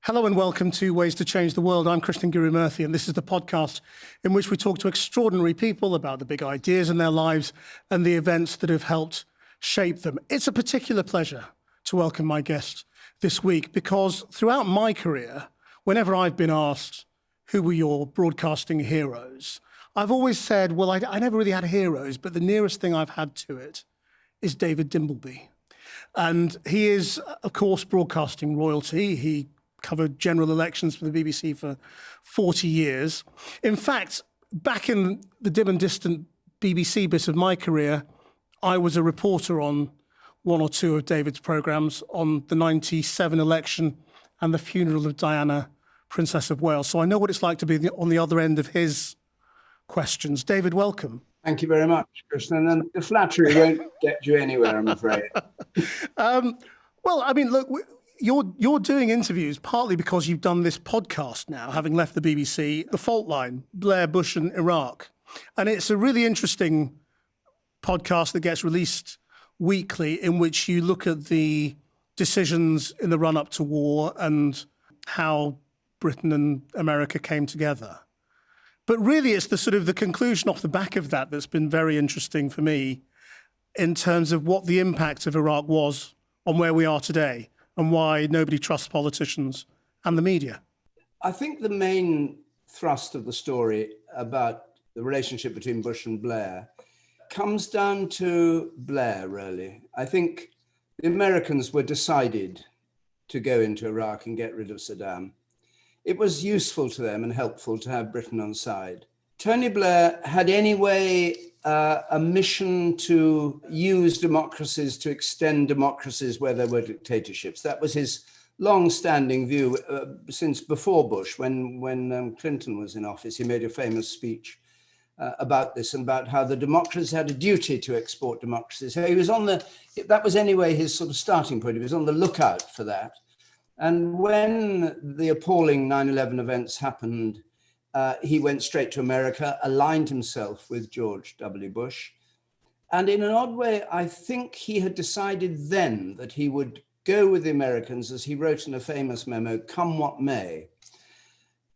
Hello and welcome to Ways to Change the World. I'm Krishnan Murthy, and this is the podcast in which we talk to extraordinary people about the big ideas in their lives and the events that have helped shape them. It's a particular pleasure to welcome my guest this week because throughout my career, whenever I've been asked, who were your broadcasting heroes, I've always said, well, I never really had heroes, but the nearest thing I've had to it is David Dimbleby. And he is, of course, broadcasting royalty. He covered general elections for the BBC for 40 years. In fact, back in the dim and distant BBC bit of my career, I was a reporter on one or two of David's programmes on the 97 election and the funeral of Diana, Princess of Wales. So I know what it's like to be on the other end of his questions. David, welcome. Thank you very much, Krishnan. And the flattery won't get you anywhere, I'm afraid. Well, I mean, look, you're doing interviews partly because you've done this podcast now, having left the BBC, The Fault Line, Blair, Bush and Iraq. And it's a really interesting podcast that gets released weekly in which you look at the decisions in the run-up to war and how Britain and America came together. But really, it's the conclusion off the back of that that's been very interesting for me in terms of what the impact of Iraq was on where we are today and why nobody trusts politicians and the media. I think the main thrust of the story about the relationship between Bush and Blair comes down to Blair, really. I think the Americans were decided to go into Iraq and get rid of Saddam. It was useful to them and helpful to have Britain on side. Tony Blair had anyway a mission to use democracies, to extend democracies where there were dictatorships. That was his long-standing view since before Bush. When Clinton was in office, he made a famous speech about this and about how the democracies had a duty to export democracy. So he was that was anyway his sort of starting point. He was on the lookout for that. And when the appalling 9/11 events happened, he went straight to America, aligned himself with George W. Bush. And in an odd way, I think he had decided then that he would go with the Americans, as he wrote in a famous memo, come what may.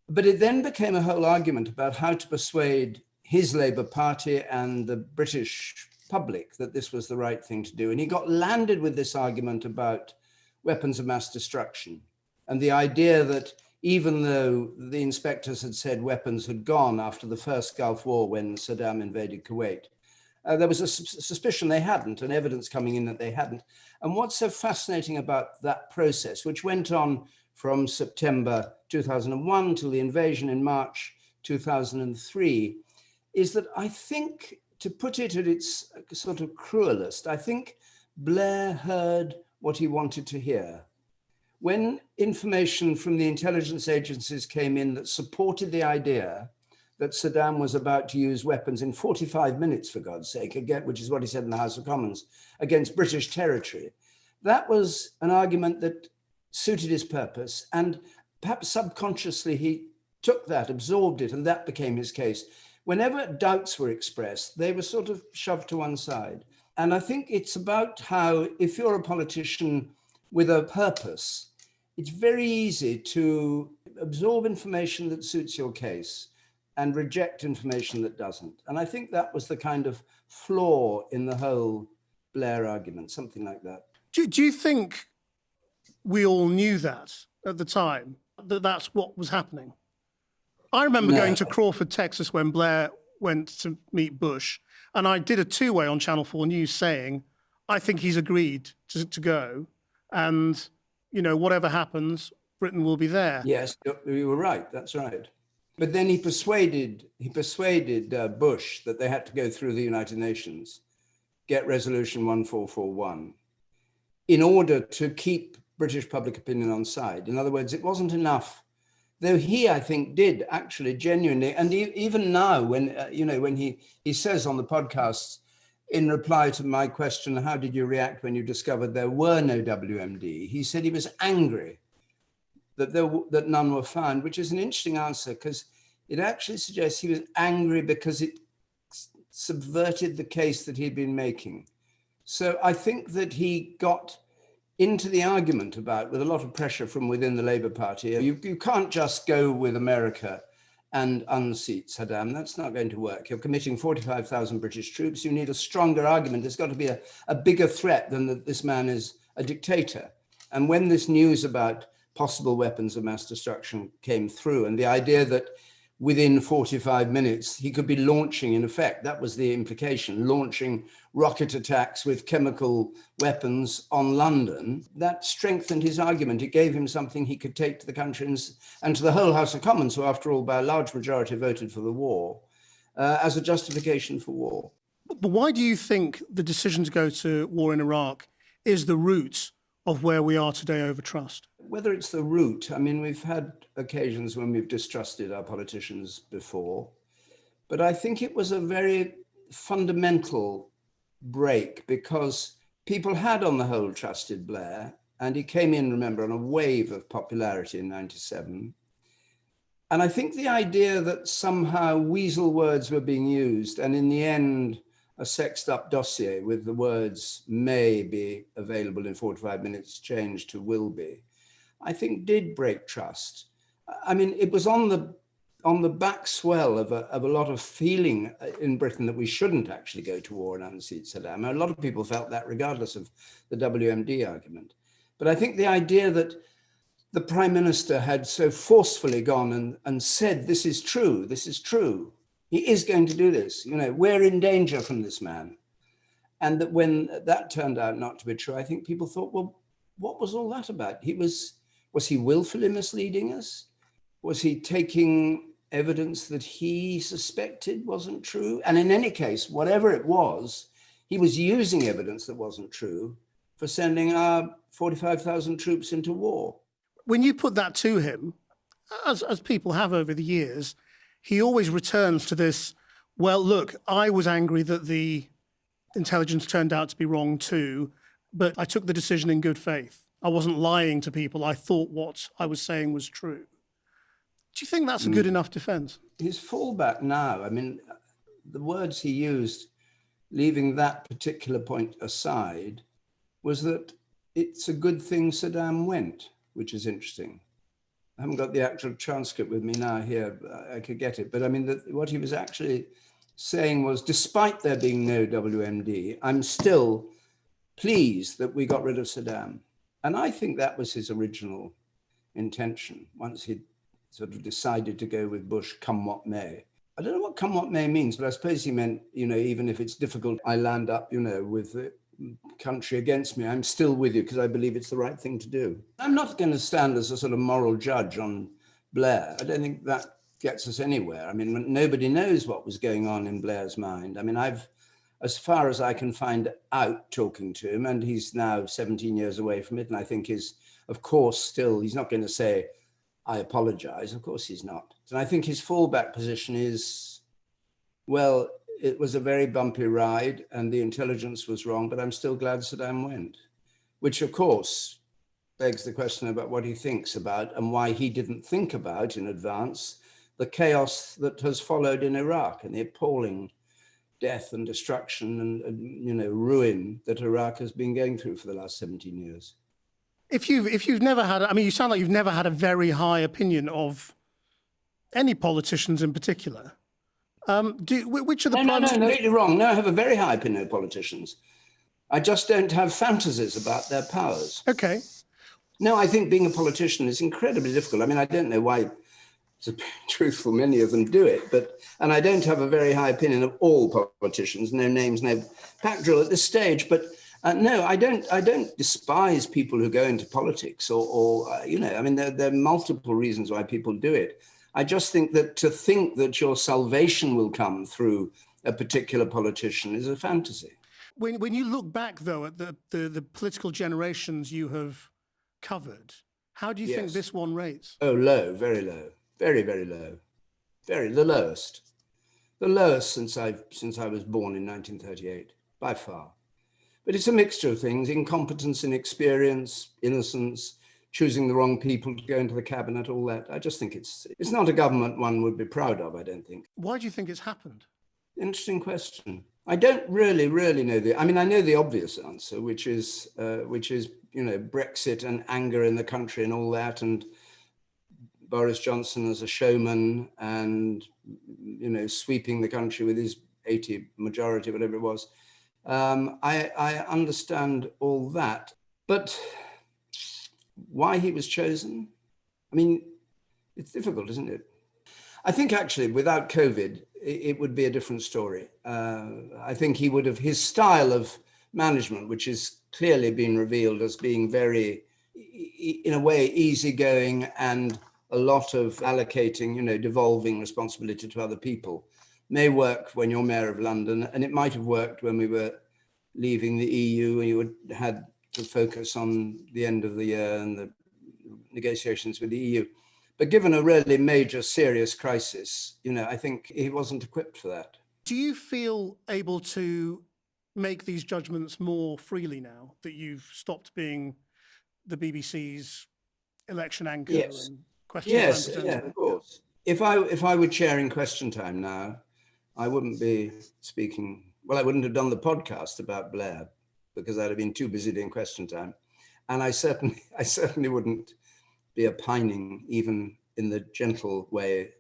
But it then became a whole argument about how to persuade his Labour Party and the British public that this was the right thing to do. And he got landed with this argument about weapons of mass destruction and the idea that even though the inspectors had said weapons had gone after the first Gulf War when Saddam invaded Kuwait, there was a suspicion they hadn't and evidence coming in that they hadn't. And what's so fascinating about that process, which went on from September 2001 till the invasion in March 2003, is that I think, to put it at its sort of cruelest, I think Blair heard what he wanted to hear. When information from the intelligence agencies came in that supported the idea that Saddam was about to use weapons in 45 minutes, for God's sake, again, which is what he said in the House of Commons, against British territory, that was an argument that suited his purpose. And perhaps subconsciously, he took that, absorbed it, and that became his case. Whenever doubts were expressed, they were sort of shoved to one side. And I think it's about how, if you're a politician with a purpose, it's very easy to absorb information that suits your case and reject information that doesn't. And I think that was the kind of flaw in the whole Blair argument, something like that. Do you think we all knew that at the time, that that's what was happening? I remember going to Crawford, Texas, when Blair went to meet Bush, and I did a two-way on Channel 4 News saying, I think he's agreed to go, and, you know, whatever happens, Britain will be there. Yes, you were right, that's right. But then he persuaded Bush that they had to go through the United Nations, get Resolution 1441, in order to keep British public opinion on side. In other words, it wasn't enough, though he, I think, did actually genuinely, and even now, when when he says on the podcasts, in reply to my question, how did you react when you discovered there were no WMD? He said he was angry that none were found, which is an interesting answer because it actually suggests he was angry because it subverted the case that he'd been making. So I think that he got into the argument about, with a lot of pressure from within the Labour Party, you can't just go with America and unseat Saddam. That's not going to work. You're committing 45,000 British troops. You need a stronger argument. There's got to be a bigger threat than that this man is a dictator. And when this news about possible weapons of mass destruction came through, and the idea that within 45 minutes he could be launching, in effect, that was the implication, launching rocket attacks with chemical weapons on London, that strengthened his argument. It gave him something he could take to the country and to the whole House of Commons, who after all by a large majority voted for the war, as a justification for war. But why do you think the decision to go to war in Iraq is the root of where we are today over trust? Whether it's the root, I mean, we've had occasions when we've distrusted our politicians before, but I think it was a very fundamental break because people had on the whole trusted Blair, and he came in, remember, on a wave of popularity in 97. And I think the idea that somehow weasel words were being used, and in the end, a sexed up dossier with the words may be available in 45 minutes changed to will be, I think did break trust. I mean, it was on the back swell of a lot of feeling in Britain that we shouldn't actually go to war and unseat Saddam. A lot of people felt that regardless of the WMD argument. But I think the idea that the Prime Minister had so forcefully gone and said, this is true, he is going to do this, we're in danger from this man. And that when that turned out not to be true, I think people thought, well, what was all that about? Was he willfully misleading us? Was he taking evidence that he suspected wasn't true? And in any case, whatever it was, he was using evidence that wasn't true for sending our 45,000 troops into war. When you put that to him, as people have over the years, he always returns to this, well, look, I was angry that the intelligence turned out to be wrong too, but I took the decision in good faith. I wasn't lying to people. I thought what I was saying was true. Do you think that's a good enough defense? His fallback now, I mean, the words he used, leaving that particular point aside, was that it's a good thing Saddam went, which is interesting. I haven't got the actual transcript with me now here. I could get it. But I mean, what he was actually saying was, despite there being no WMD, I'm still pleased that we got rid of Saddam. And I think that was his original intention once he'd sort of decided to go with Bush, come what may. I don't know what come what may means, but I suppose he meant, even if it's difficult, I land up, with the country against me, I'm still with you because I believe it's the right thing to do. I'm not going to stand as a sort of moral judge on Blair. I don't think that gets us anywhere. I mean, nobody knows what was going on in Blair's mind. I mean, as far as I can find out talking to him, and he's now 17 years away from it, and I think is, of course, still, he's not going to say, I apologize. Of course he's not. And I think his fallback position is, well, it was a very bumpy ride and the intelligence was wrong, but I'm still glad Saddam went, which of course begs the question about what he thinks about and why he didn't think about in advance the chaos that has followed in Iraq and the appalling death and destruction and ruin that Iraq has been going through for the last 17 years. If you've never had, I mean, you sound like you've never had a very high opinion of any politicians in particular. Which of the No, completely wrong. No, I have a very high opinion of politicians. I just don't have fantasies about their powers. Okay. No, I think being a politician is incredibly difficult. I mean, I don't know why, to be truthful, many of them do it, and I don't have a very high opinion of all politicians. No names, no pack drill at this stage, but. No, I don't despise people who go into politics I mean, there are multiple reasons why people do it. I just think that to think that your salvation will come through a particular politician is a fantasy. When you look back, though, at the political generations you have covered, how do you think this one rates? Oh, low, very low, very, very low, the lowest since I was born in 1938, by far. But it's a mixture of things: incompetence, inexperience, innocence, choosing the wrong people to go into the cabinet, all that. I just think it's not a government one would be proud of, I don't think. Why do you think it's happened? Interesting question. I don't really know I mean, I know the obvious answer, which is, Brexit and anger in the country and all that, and Boris Johnson as a showman and, sweeping the country with his 80 majority, whatever it was. I understand all that, but why he was chosen? I mean, it's difficult, isn't it? I think actually without COVID, it would be a different story. I think he would have, his style of management, which has clearly been revealed as being very, in a way, easygoing and a lot of allocating, devolving responsibility to other people, may work when you're mayor of London, and it might have worked when we were leaving the EU and you had to focus on the end of the year and the negotiations with the EU. But given a really major, serious crisis, I think he wasn't equipped for that. Do you feel able to make these judgments more freely now that you've stopped being the BBC's election anchor? Yes. And question Yes, time yeah, of course. If I were chairing Question Time now, I wouldn't be speaking. Well, I wouldn't have done the podcast about Blair because I'd have been too busy doing Question Time, and I certainly wouldn't be opining, even in the gentle way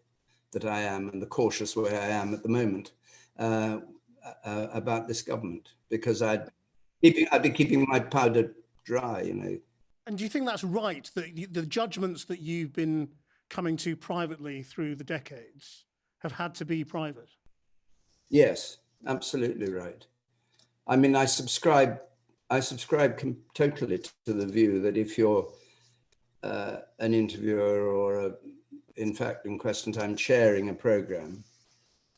that I am and the cautious way I am at the moment, about this government, because I'd be keeping my powder dry, And do you think that's right, that the judgments that you've been coming to privately through the decades have had to be private? Yes, absolutely right. I mean, I subscribe totally to the view that if you're an interviewer or, in fact, in Question Time, chairing a program,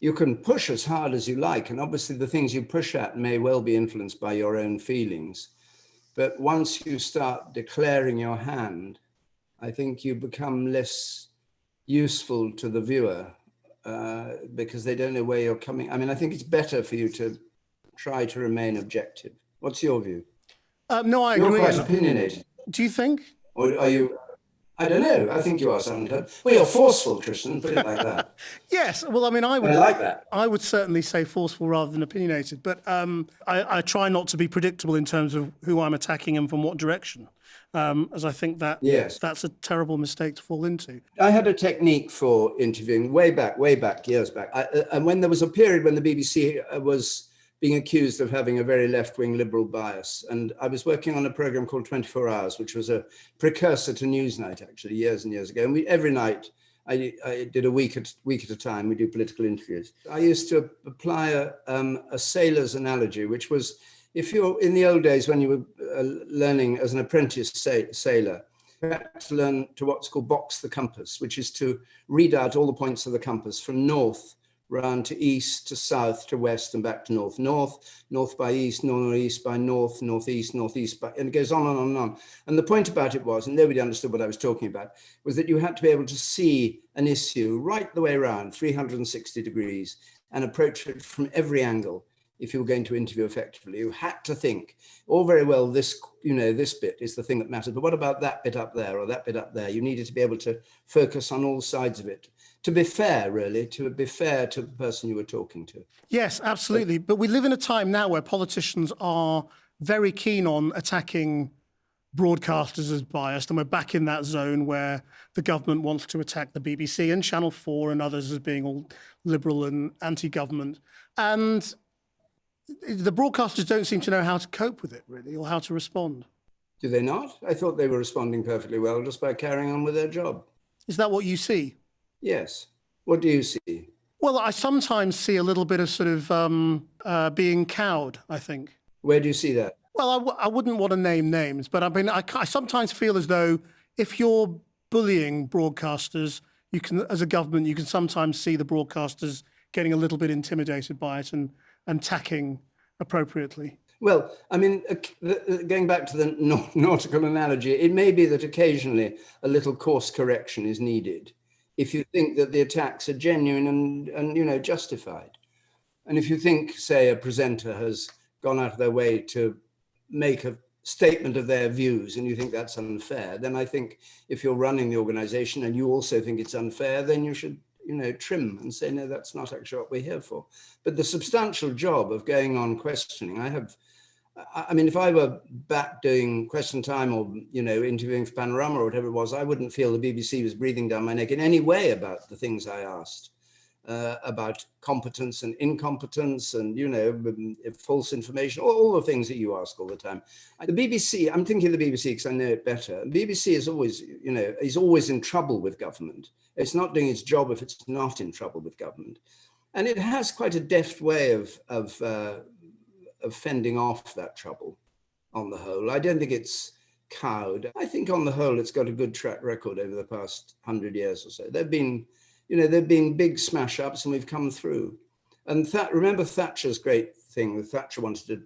you can push as hard as you like. And obviously the things you push at may well be influenced by your own feelings. But once you start declaring your hand, I think you become less useful to the viewer because they don't know where you're coming. I mean, I think it's better for you to try to remain objective. What's your view? No, I agree. You're quite opinionated. Do you think? Or are you? I don't know. I think you are sometimes. Well, you're forceful, Krishnan, put it like that. Yes. Well, I mean, I like that. I would certainly say forceful rather than opinionated, but I try not to be predictable in terms of who I'm attacking and from what direction, as I think that that's a terrible mistake to fall into. I had a technique for interviewing way back, years back. And when there was a period when the BBC was being accused of having a very left-wing liberal bias. And I was working on a program called 24 Hours, which was a precursor to Newsnight, actually, years and years ago. And every night, I did a week at a time, we do political interviews. I used to apply a sailor's analogy, which was, if you're in the old days when you were learning as an apprentice sailor, you had to learn to what's called box the compass, which is to read out all the points of the compass from north round to east, to south, to west, and back to north. North by east, northeast by north, northeast by, and it goes on and on and on. And the point about it was, and nobody understood what I was talking about, was that you had to be able to see an issue right the way around, 360 degrees, and approach it from every angle. If you were going to interview effectively, you had to think, all very well, this bit is the thing that matters, but what about that bit up there or that bit up there? You needed to be able to focus on all sides of it. To be fair, really, to be fair to the person you were talking to. Yes, absolutely. But we live in a time now where politicians are very keen on attacking broadcasters as biased, and we're back in that zone where the government wants to attack the BBC and Channel 4 and others as being all liberal and anti-government. And the broadcasters don't seem to know how to cope with it, really, or how to respond. Do they not? I thought they were responding perfectly well just by carrying on with their job. Is that what you see? Yes. What do you see? Well, I sometimes see a little bit of sort of being cowed, I think. Where do you see that? Well, I wouldn't want to name names, but I mean, I sometimes feel as though if you're bullying broadcasters, you can, as a government, you can sometimes see the broadcasters getting a little bit intimidated by it and tacking appropriately. Well, I mean, going back to the nautical analogy, it may be that occasionally a little course correction is needed if you think that the attacks are genuine and justified. And if you think, say, a presenter has gone out of their way to make a statement of their views and you think that's unfair, then I think if you're running the organization and you also think it's unfair, then you should trim and say, no, that's not actually what we're here for. But the substantial job of going on questioning, if I were back doing Question Time or, interviewing for Panorama or whatever it was, I wouldn't feel the BBC was breathing down my neck in any way about the things I asked, about competence and incompetence and, false information, all the things that you ask all the time. The BBC, I'm thinking of the BBC because I know it better. The BBC is always, is always in trouble with government. It's not doing its job if it's not in trouble with government. And it has quite a deft way of fending off that trouble on the whole. I don't think it's cowed. I think on the whole, it's got a good track record over the past 100 years or so. There've been big smash ups and we've come through. And remember Thatcher's great thing. Thatcher wanted to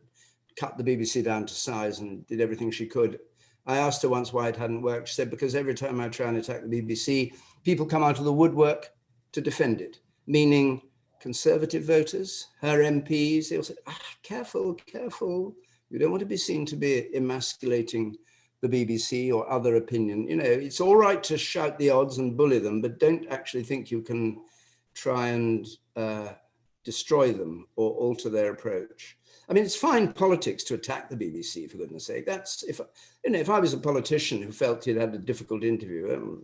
cut the BBC down to size and did everything she could. I asked her once why it hadn't worked. She said, because every time I try and attack the BBC, people come out of the woodwork to defend it, meaning Conservative voters, her MPs, they'll say, careful, careful. You don't want to be seen to be emasculating the BBC or other opinion. It's all right to shout the odds and bully them, but don't actually think you can try and destroy them or alter their approach. I mean, it's fine politics to attack the BBC, for goodness sake. That's if I was a politician who felt he'd had a difficult interview,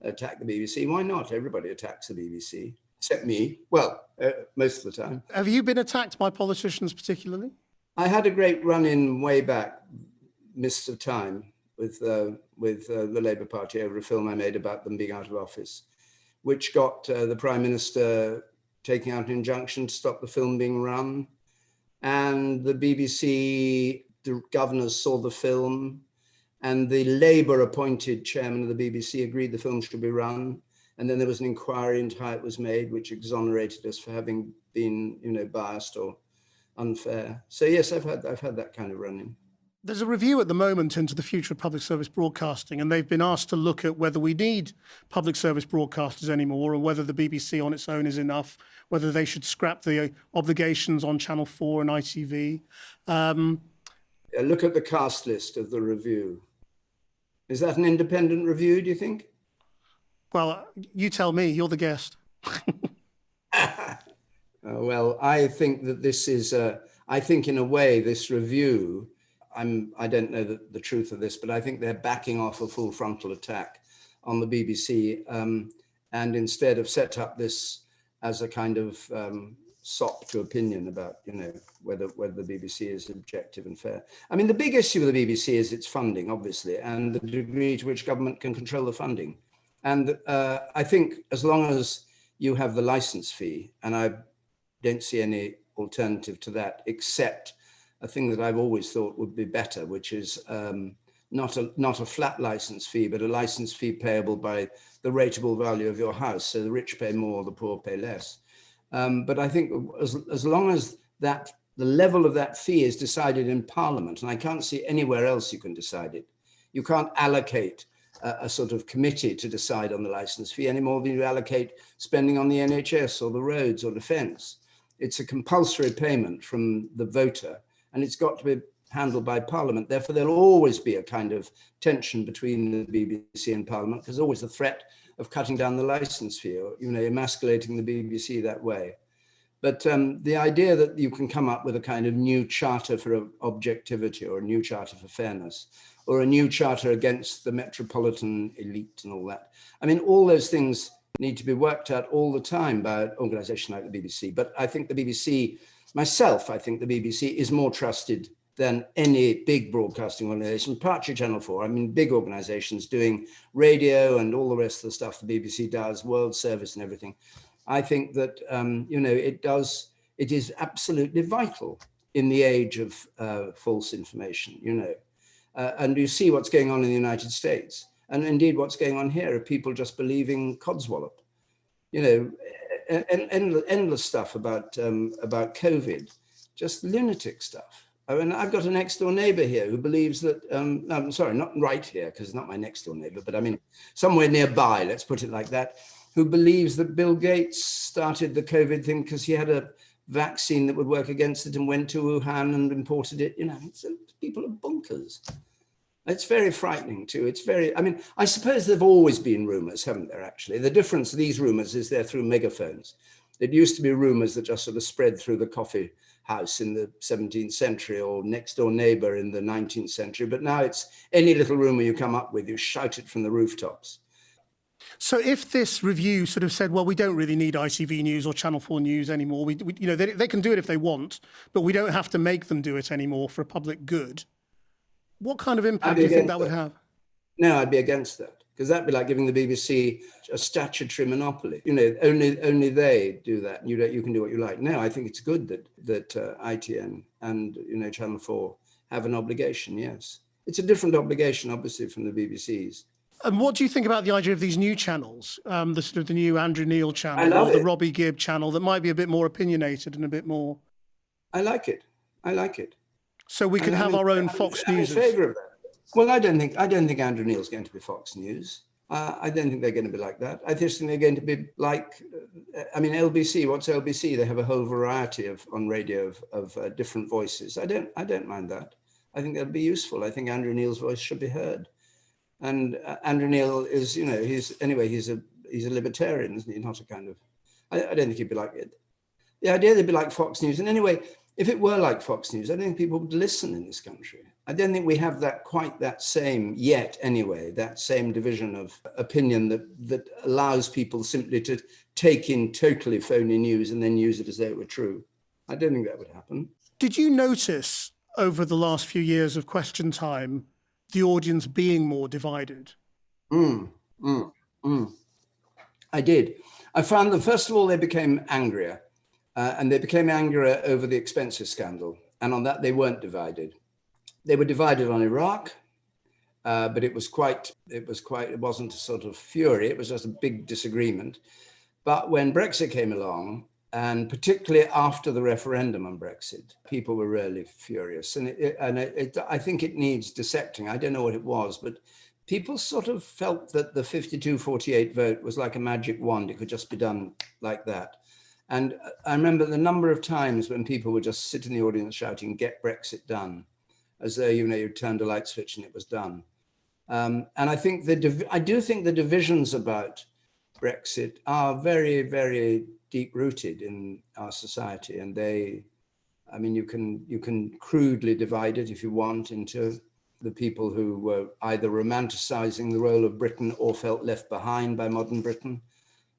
attack the BBC. Why not? Everybody attacks the BBC. Except me. Well, most of the time. Have you been attacked by politicians particularly? I had a great run-in way back, Mists of Time, with the Labour Party over a film I made about them being out of office, which got the Prime Minister taking out an injunction to stop the film being run. And the BBC, the governors saw the film, and the Labour-appointed chairman of the BBC agreed the film should be run. And then there was an inquiry into how it was made, which exonerated us for having been, biased or unfair. So yes, I've had that kind of run-in. There's a review at the moment into the future of public service broadcasting, and they've been asked to look at whether we need public service broadcasters anymore, or whether the BBC on its own is enough, whether they should scrap the obligations on Channel 4 and ITV. Look at the cast list of the review. Is that an independent review, do you think? Well, you tell me, you're the guest. Well, I think that this is, I think in a way, this review, I don't know the truth of this, but I think they're backing off a full frontal attack on the BBC and instead have set up this as a kind of sop to opinion about, whether the BBC is objective and fair. I mean, the big issue with the BBC is its funding, obviously, and the degree to which government can control the funding. And I think as long as you have the license fee, and I don't see any alternative to that, except a thing that I've always thought would be better, which is not a flat license fee, but a license fee payable by the rateable value of your house. So the rich pay more, the poor pay less. But I think as long as the level of that fee is decided in Parliament, and I can't see anywhere else you can decide it. You can't allocate a sort of committee to decide on the license fee any more than you allocate spending on the NHS or the roads or defence. It's a compulsory payment from the voter, and it's got to be handled by Parliament. Therefore, there'll always be a kind of tension between the BBC and Parliament, because there's always the threat of cutting down the license fee or, emasculating the BBC that way. But the idea that you can come up with a kind of new charter for objectivity or a new charter for fairness or a new charter against the metropolitan elite and all that. I mean, all those things need to be worked out all the time by an organisation like the BBC. But I think the BBC, myself, I think the BBC is more trusted than any big broadcasting organisation, partly Channel 4. I mean, big organisations doing radio and all the rest of the stuff the BBC does, World Service and everything. I think that, it is absolutely vital in the age of false information, and you see what's going on in the United States. And indeed, what's going on here are people just believing codswallop, endless stuff about COVID, just lunatic stuff. I mean, I've got a next door neighbor here who believes that, I'm sorry, not right here, because it's not my next door neighbor, but I mean, somewhere nearby, let's put it like that, who believes that Bill Gates started the COVID thing because he had a vaccine that would work against it and went to Wuhan and imported it. People are bonkers. It's very frightening too. I mean, I suppose there've always been rumors, haven't there, actually? The difference of these rumors is they're through megaphones. It used to be rumors that just sort of spread through the coffee house in the 17th century or next door neighbor in the 19th century. But now it's any little rumor you come up with, you shout it from the rooftops. So if this review sort of said, well, we don't really need ITV News or Channel 4 News anymore, they can do it if they want, but we don't have to make them do it anymore for a public good. What kind of impact do you think that would have? No, I'd be against that, because that'd be like giving the BBC a statutory monopoly. Only they do that. You can do what you like. No, I think it's good that ITN and Channel 4 have an obligation. Yes, it's a different obligation, obviously, from the BBC's. And what do you think about the idea of these new channels, the new Andrew Neil channel or the Robbie Gibb channel that might be a bit more opinionated and a bit more? I like it. So we could have our own Fox News. I'm in favour of that. Well, I don't think Andrew Neil's going to be Fox News. I don't think they're going to be like that. I just think they're going to be like, LBC. What's LBC? They have a whole variety on radio of different voices. I don't mind that. I think that'd be useful. I think Andrew Neil's voice should be heard. And Andrew Neil is, he's a libertarian, isn't he? Not a kind of. I don't think he'd be like it. The idea they'd be like Fox News. And anyway, if it were like Fox News, I don't think people would listen in this country. I don't think we have that same division of opinion that allows people simply to take in totally phony news and then use it as though it were true. I don't think that would happen. Did you notice over the last few years of Question Time the audience being more divided? I did. I found that, first of all, they became angrier. And they became angrier over the expenses scandal. And on that, they weren't divided. They were divided on Iraq, but it wasn't a sort of fury. It was just a big disagreement. But when Brexit came along, and particularly after the referendum on Brexit, people were really furious. And I think it needs dissecting. I don't know what it was, but people sort of felt that the 52-48 vote was like a magic wand. It could just be done like that. And I remember the number of times when people would just sit in the audience shouting, "Get Brexit done," as though, you turned a light switch and it was done. And I think I do think the divisions about Brexit are very, very deep-rooted in our society. And you can crudely divide it, if you want, into the people who were either romanticizing the role of Britain or felt left behind by modern Britain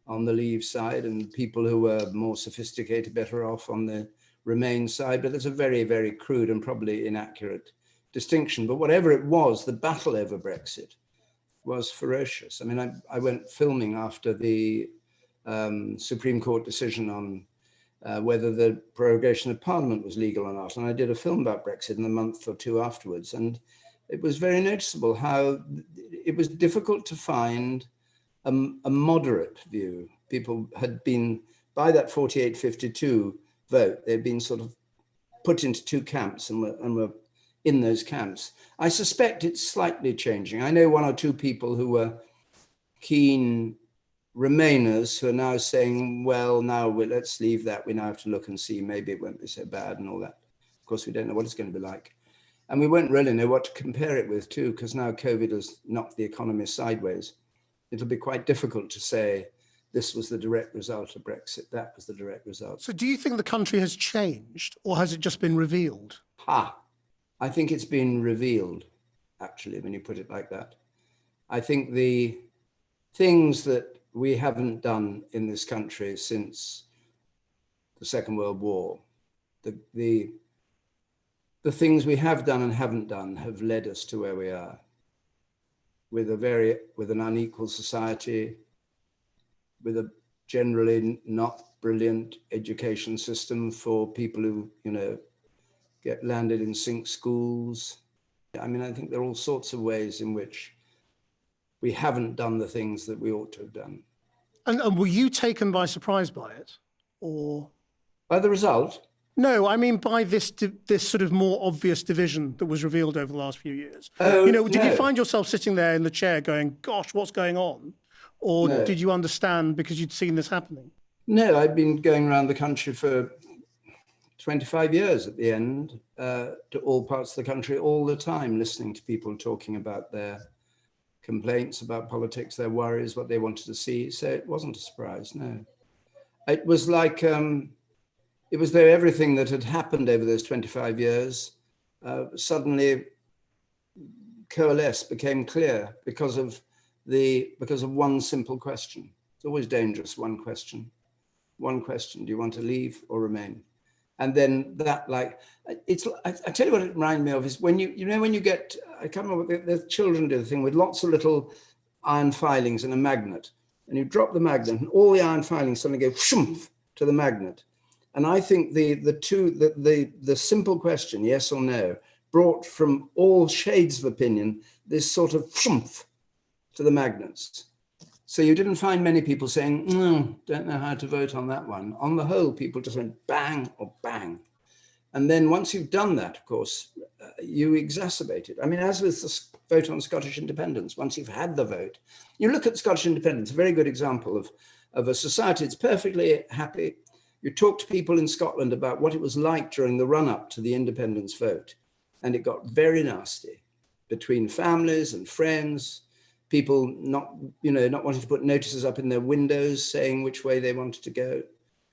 on the Leave side, and people who were more sophisticated, better off on the Remain side. But there's a very, very crude and probably inaccurate distinction. But whatever it was, the battle over Brexit was ferocious. I mean, I went filming after the Supreme Court decision on whether the prorogation of Parliament was legal or not. And I did a film about Brexit in a month or two afterwards. And it was very noticeable how it was difficult to find a moderate view. People had been, by that 48-52 vote, they'd been sort of put into two camps and were in those camps. I suspect it's slightly changing. I know one or two people who were keen Remainers who are now saying, well, now let's leave that. We now have to look and see, maybe it won't be so bad and all that. Of course, we don't know what it's going to be like. And we won't really know what to compare it with too, because now COVID has knocked the economy sideways. It'll be quite difficult to say this was the direct result of Brexit, that was the direct result. So do you think the country has changed, or has it just been revealed? I think it's been revealed, actually, when you put it like that. I think the things that we haven't done in this country since the Second World War, the things we have done and haven't done have led us to where we are, with an unequal society, with a generally not brilliant education system for people who, get landed in sink schools. I mean, I think there are all sorts of ways in which we haven't done the things that we ought to have done. And were you taken by surprise by it, or? By the result? No, I mean by this sort of more obvious division that was revealed over the last few years. Did you find yourself sitting there in the chair going, gosh, what's going on? Or did you understand because you'd seen this happening? No, I'd been going around the country for 25 years at the end, to all parts of the country, all the time, listening to people talking about their complaints about politics, their worries, what they wanted to see. So it wasn't a surprise, no. It was like, it was though everything that had happened over those 25 years suddenly coalesced, became clear because of one simple question. It's always dangerous, one question. One question, do you want to leave or remain? And then that, like, I tell you what it reminded me of is when when you get, I can't remember what the children do, the thing with lots of little iron filings and a magnet, and you drop the magnet and all the iron filings suddenly go shumph to the magnet. And I think the simple question, yes or no, brought from all shades of opinion, this sort of shumph to the magnets. So you didn't find many people saying, don't know how to vote on that one. On the whole, people just went bang or bang. And then once you've done that, of course, you exacerbate it. I mean, as with the vote on Scottish independence, once you've had the vote, you look at Scottish independence, a very good example of a society that's perfectly happy. You talk to people in Scotland about what it was like during the run-up to the independence vote, and it got very nasty between families and friends, people not wanting to put notices up in their windows saying which way they wanted to go.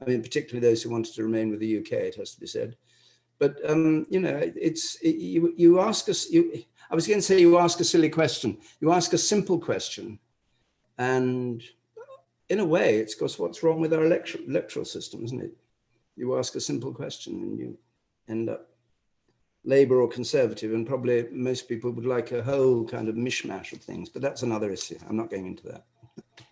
I mean, particularly those who wanted to remain with the UK, it has to be said. But, you ask us, I was going to say you ask a silly question. You ask a simple question. And in a way, it's because what's wrong with our electoral system, isn't it? You ask a simple question and you end up Labour or Conservative, and probably most people would like a whole kind of mishmash of things, but that's another issue. I'm not going into that.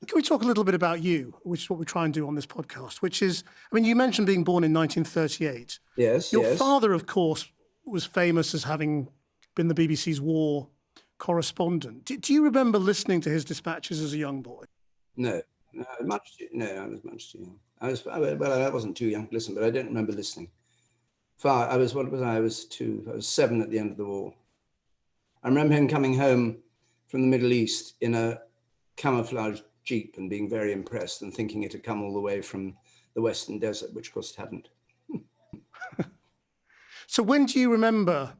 Can we talk a little bit about you, which is what we try and do on this podcast, which is, I mean, you mentioned being born in 1938. Yes, Your father, of course, was famous as having been the BBC's war correspondent. Do you remember listening to his dispatches as a young boy? No, I was much too young. I wasn't too young to listen, but I don't remember listening. I was 7 at the end of the war. I remember him coming home from the Middle East in a camouflage Jeep and being very impressed and thinking it had come all the way from the Western Desert, which of course it hadn't. So when do you remember,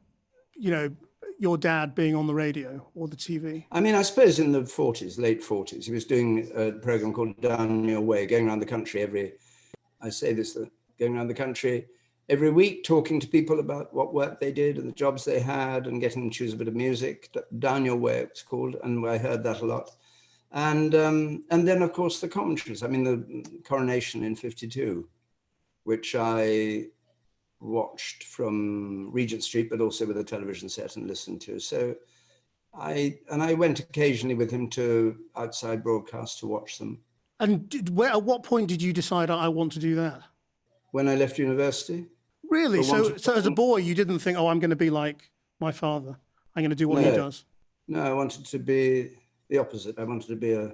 your dad being on the radio or the TV? I mean, I suppose in the 40s, late 40s, he was doing a program called Down Your Way, going around the country going around the country every week, talking to people about what work they did and the jobs they had and getting them to choose a bit of music. Down Your Way, it's called, and I heard that a lot. And then, of course, the commentaries. I mean, the coronation in 52, which I watched from Regent Street, but also with a television set and listened to. So I went occasionally with him to outside broadcasts to watch them. And at what point did you decide I want to do that? When I left university. Really? So as a boy, you didn't think, I'm going to be like my father. I'm going to do what he does. No, I wanted to be the opposite. I wanted to be a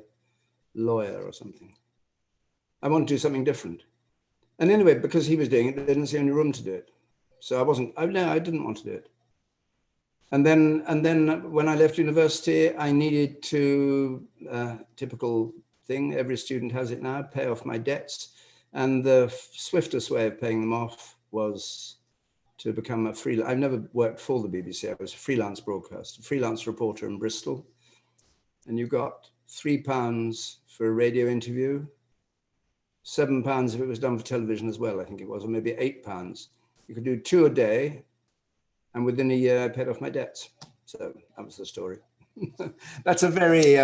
lawyer or something. I wanted to do something different. And anyway, because he was doing it, they didn't see any room to do it. So I didn't want to do it. And then when I left university, I needed to, typical thing, every student has it now, pay off my debts. And the swiftest way of paying them off was to become a freelance. I've never worked for the BBC. I was a freelance broadcaster, freelance reporter in Bristol. And you got £3 for a radio interview, £7 if it was done for television as well, I think it was, or maybe £8. You could do 2 a day. And within a year, I paid off my debts. So that was the story. That's a very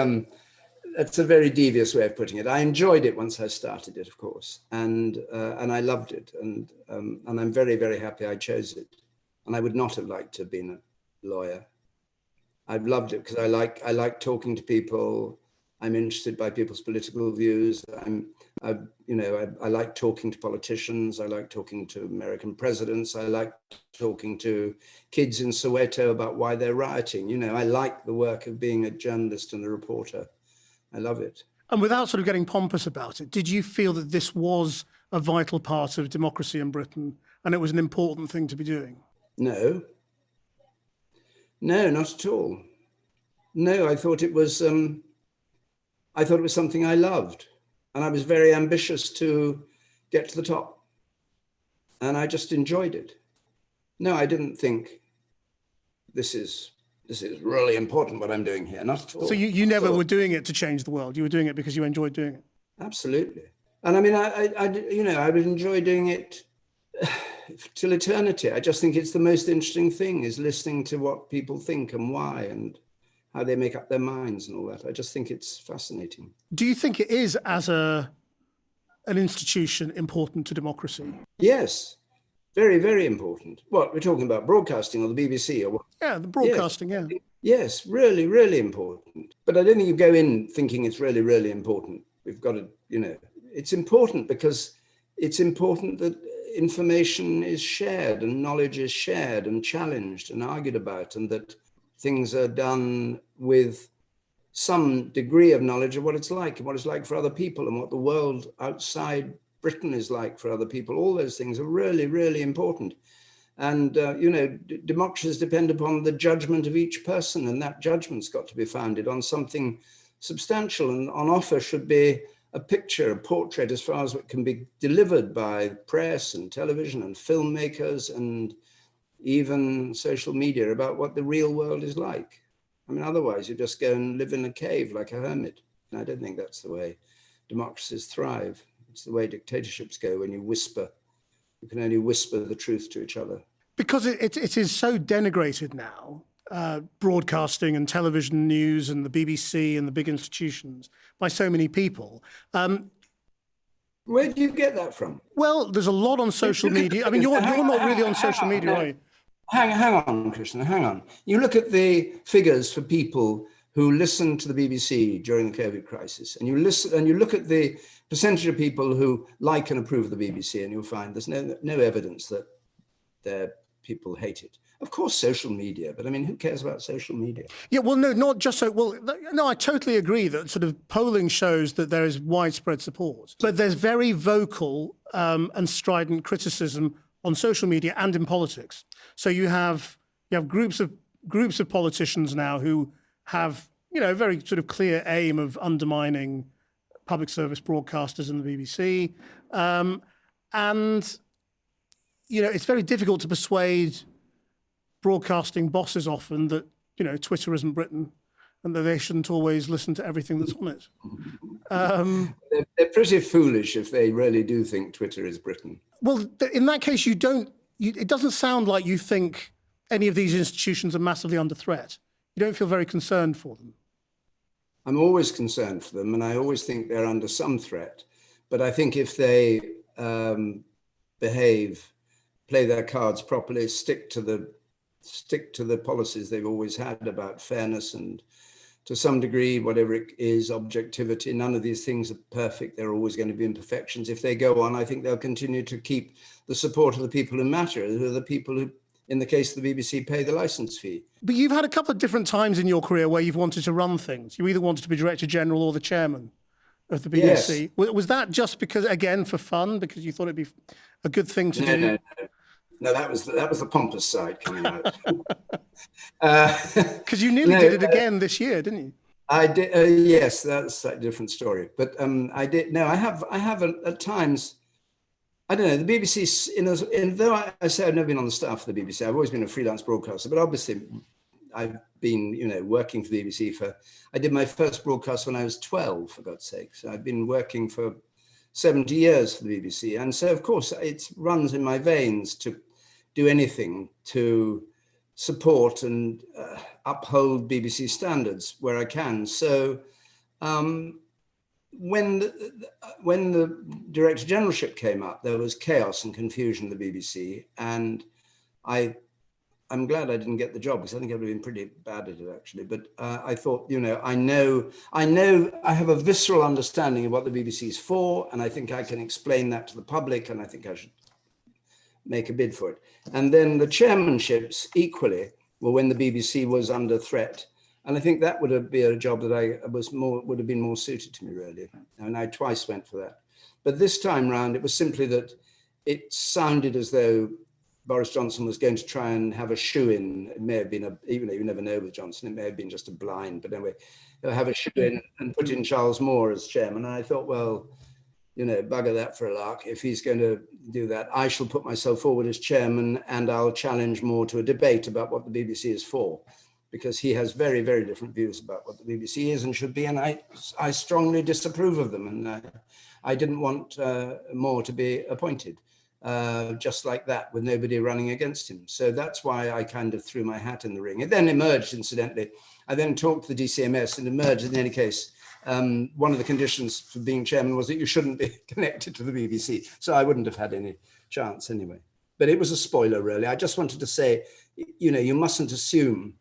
devious way of putting it. I enjoyed it once I started it, of course, and I loved it, and I'm very, very happy I chose it. And I would not have liked to have been a lawyer. I've loved it because I like talking to people. I'm interested by people's political views. I like talking to politicians. I like talking to American presidents. I like talking to kids in Soweto about why they're rioting. I like the work of being a journalist and a reporter. I love it. And without sort of getting pompous about it, did you feel that this was a vital part of democracy in Britain and it was an important thing to be doing? No, not at all. No, I thought it was something I loved, and I was very ambitious to get to the top. and I just enjoyed it. No, I didn't think this is really important what I'm doing here. Not at all. So you never were doing it to change the world. You were doing it because you enjoyed doing it. Absolutely. And I mean, I would enjoy doing it till eternity. I just think it's the most interesting thing, is listening to what people think and why and how they make up their minds and all that. I just think it's fascinating. Do you think it is, as an institution, important to democracy? Yes, very, very important. What, we're talking about broadcasting or the BBC or what? Yeah, the broadcasting, yeah. Yes, really, really important. But I don't think you go in thinking it's really, really important. We've got to, it's important because it's important that information is shared and knowledge is shared and challenged and argued about, and that things are done with some degree of knowledge of what it's like and what it's like for other people and what the world outside Britain is like for other people. All those things are really, really important. And, democracies depend upon the judgment of each person, and that judgment's got to be founded on something substantial, and on offer should be a picture, a portrait, as far as it can be delivered by press and television and filmmakers and even social media, about what the real world is like. I mean, otherwise you just go and live in a cave like a hermit. And I don't think that's the way democracies thrive. It's the way dictatorships go, when you whisper. You can only whisper the truth to each other. Because it is so denigrated now, broadcasting and television news and the BBC and the big institutions, by so many people. Where do you get that from? Well, there's a lot on social media. I mean, you're not really on social media, are you? Hang on, Krishnan, hang on. You look at the figures for people who listen to the BBC during the COVID crisis, and you look at the percentage of people who like and approve of the BBC, and you'll find there's no evidence that their people hate it. Of course, social media, but I mean, who cares about social media? Yeah, well, no, not just so. Well, no, I totally agree that sort of polling shows that there is widespread support, but there's very vocal and strident criticism on social media and in politics. So you have groups of politicians now who have, a very sort of clear aim of undermining public service broadcasters and the BBC, and it's very difficult to persuade broadcasting bosses often that Twitter isn't Britain and that they shouldn't always listen to everything that's on it. They're pretty foolish if they really do think Twitter is Britain. Well, in that case, it doesn't sound like you think any of these institutions are massively under threat. You don't feel very concerned for them. I'm always concerned for them, and I always think they're under some threat. But I think if they behave, play their cards properly, stick to the policies they've always had about fairness and, to some degree, whatever it is, objectivity. None of these things are perfect. There are always going to be imperfections. If they go on, I think they'll continue to keep the support of the people who matter, who are the people who, in the case of the BBC, pay the license fee. But you've had a couple of different times in your career where you've wanted to run things. You either wanted to be Director General or the Chairman of the BBC. Yes. Was that just because, again, for fun, because you thought it'd be a good thing to do? No, that was the pompous side coming out. Because you nearly did it again this year, didn't you? I did. Yes, that's a different story. But I did. No, I have at times. I don't know. The BBC, though I say I've never been on the staff of the BBC, I've always been a freelance broadcaster. But obviously, I've been, working for the BBC I did my first broadcast when I was 12, for God's sake. So I've been working for 70 years for the BBC. And so, of course, it runs in my veins to do anything to support and uphold BBC standards where I can. So when the Director Generalship came up, there was chaos and confusion at the BBC. And I'm glad I didn't get the job, because I think I would have been pretty bad at it, actually. But I thought, I know I have a visceral understanding of what the BBC is for, and I think I can explain that to the public, and I think I should make a bid for it. And then the chairmanships equally were when the BBC was under threat. And I think that would have been a job that would have been more suited to me, really. And I twice went for that. But this time round, it was simply that it sounded as though Boris Johnson was going to try and have a shoe-in. It may have been even though you never know with Johnson, it may have been just a blind, but anyway, he'll have a shoe-in and put in Charles Moore as chairman. And I thought, well, bugger that for a lark. If he's going to do that, I shall put myself forward as chairman, and I'll challenge more to a debate about what the BBC is for, because he has very, very different views about what the BBC is and should be, and I strongly disapprove of them. And I didn't want Moore to be appointed just like that, with nobody running against him. So that's why I kind of threw my hat in the ring. It then emerged, incidentally. I then talked to the DCMS, and emerged in any case. One of the conditions for being chairman was that you shouldn't be connected to the BBC. So I wouldn't have had any chance anyway. But it was a spoiler, really. I just wanted to say, you mustn't assume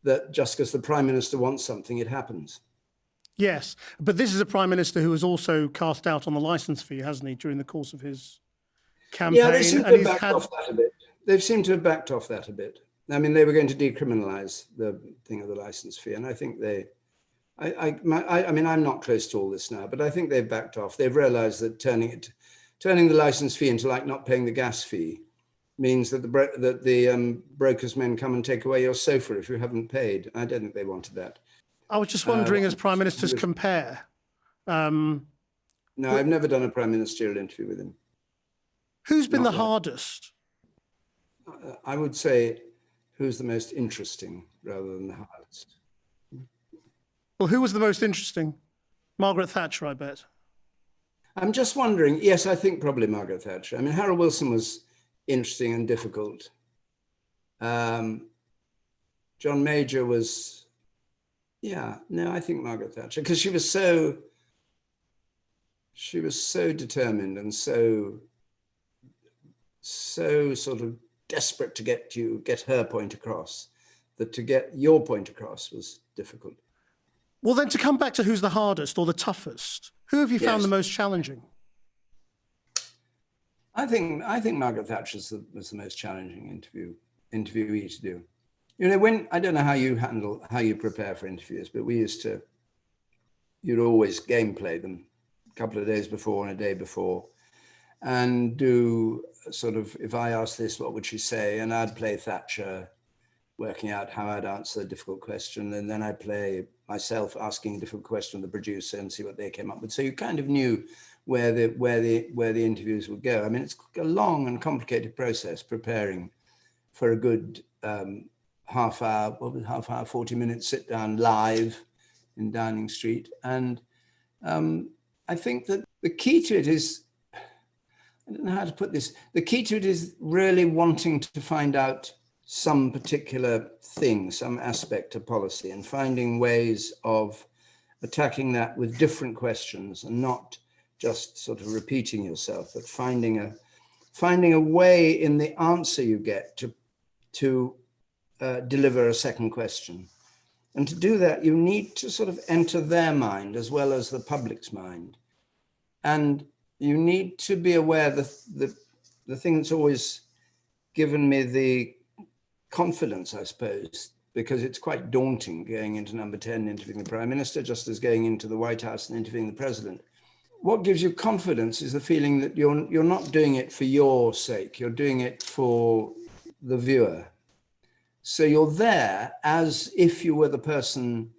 that just because the Prime Minister wants something, it happens. Yes, but this is a Prime Minister who has also cast out on the licence fee, hasn't he, during the course of his campaign? Yeah, they seem to have backed off that a bit. They've seemed to have backed off that a bit. I mean, they were going to decriminalise the thing of the licence fee, and I think I mean, I'm not close to all this now, but I think they've backed off. They've realised that turning the licence fee into like not paying the gas fee means that the brokers men come and take away your sofa if you haven't paid. I don't think they wanted that. I was just wondering, as Prime Ministers compare. No, I've never done a Prime Ministerial interview with him. Who's been the hardest? I would say who's the most interesting rather than the hardest. Well, who was the most interesting? Margaret Thatcher, I bet. I'm just wondering. Yes, I think probably Margaret Thatcher. I mean, Harold Wilson was interesting and difficult. John Major was, I think Margaret Thatcher, because she was so determined and so sort of desperate to get her point across, that to get your point across was difficult. Well, then, to come back to who's the hardest or the toughest, who have you found the most challenging? I think Margaret Thatcher was the most challenging interviewee to do. I don't know how you prepare for interviews, but you'd always gameplay them a couple of days before and a day before, and do sort of, if I asked this, what would she say? And I'd play Thatcher, working out how I'd answer a difficult question, and then I'd play myself asking a difficult question of the producer and see what they came up with. So you kind of knew where the interviews would go. I mean, it's a long and complicated process preparing for a good half hour, 40 minutes sit down live in Downing Street. And I think that the key to it is, I don't know how to put this, the key to it is really wanting to find out some particular thing, some aspect of policy, and finding ways of attacking that with different questions, and not just sort of repeating yourself, but finding a way in the answer you get to deliver a second question. And to do that, you need to sort of enter their mind as well as the public's mind. And you need to be aware that the thing that's always given me the confidence, I suppose, because it's quite daunting going into number 10, interviewing the Prime Minister, just as going into the White House and interviewing the President. What gives you confidence is the feeling that you're not doing it for your sake, you're doing it for the viewer. So you're there as if you were the person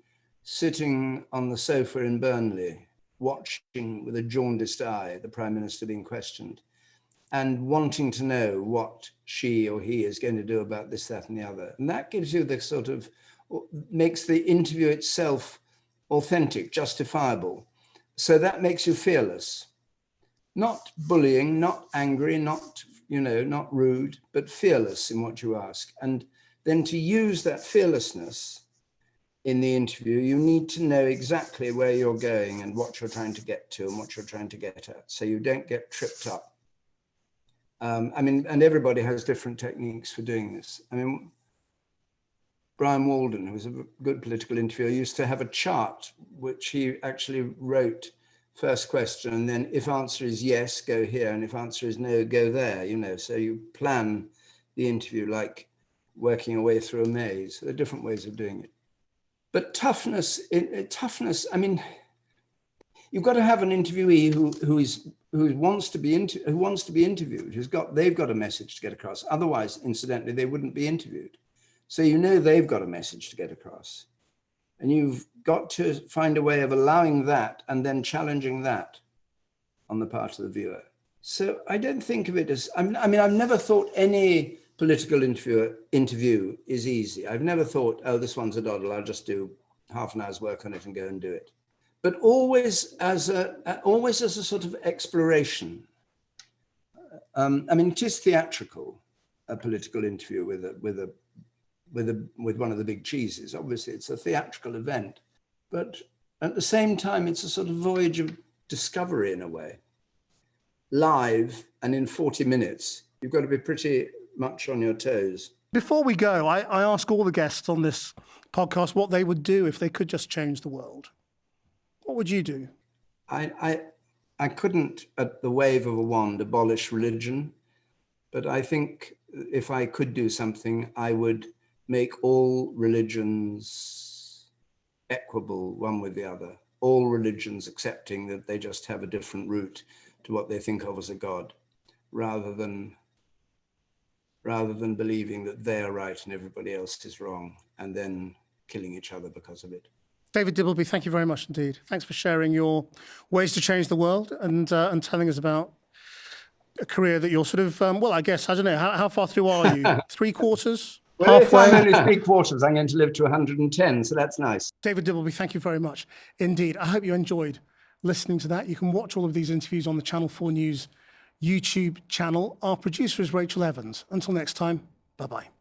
sitting on the sofa in Burnley, watching with a jaundiced eye the Prime Minister being questioned, and wanting to know what she or he is going to do about this, that, and the other. And that gives you the sort of, makes the interview itself authentic, justifiable. So that makes you fearless. Not bullying, not angry, not rude, but fearless in what you ask. And then to use that fearlessness in the interview, you need to know exactly where you're going and what you're trying to get to and what you're trying to get at, so you don't get tripped up. And everybody has different techniques for doing this. I mean, Brian Walden, who was a good political interviewer, used to have a chart which he actually wrote first question, and then if answer is yes, go here, and if answer is no, go there, so you plan the interview like working your way through a maze. There are different ways of doing it. But toughness, I mean, you've got to have an interviewee who wants to be interviewed, they've got a message to get across. Otherwise, incidentally, they wouldn't be interviewed. So they've got a message to get across. And you've got to find a way of allowing that and then challenging that. on the part of the viewer. So I don't think of it as, I mean, I've never thought any political interview is easy. I've never thought, oh, this one's a doddle, I'll just do half an hour's work on it and go and do it. But always as a sort of exploration. I mean, it is theatrical, a political interview with one of the big cheeses. Obviously, it's a theatrical event, but at the same time, it's a sort of voyage of discovery in a way. Live and in 40 minutes, you've got to be pretty much on your toes. Before we go, I ask all the guests on this podcast what they would do if they could just change the world. What would you do? I couldn't, at the wave of a wand, abolish religion, but I think if I could do something, I would make all religions equable one with the other. All religions accepting that they just have a different route to what they think of as a god, rather than believing that they're right and everybody else is wrong, and then killing each other because of it. David Dimbleby, thank you very much indeed. Thanks for sharing your ways to change the world and telling us about a career that you're sort of, well, I guess, I don't know, how far through are you? 3/4? Well, if I'm only 3/4, I'm going to live to 110, so that's nice. David Dimbleby, thank you very much indeed. I hope you enjoyed listening to that. You can watch all of these interviews on the Channel 4 News YouTube channel. Our producer is Rachel Evans. Until next time, bye-bye.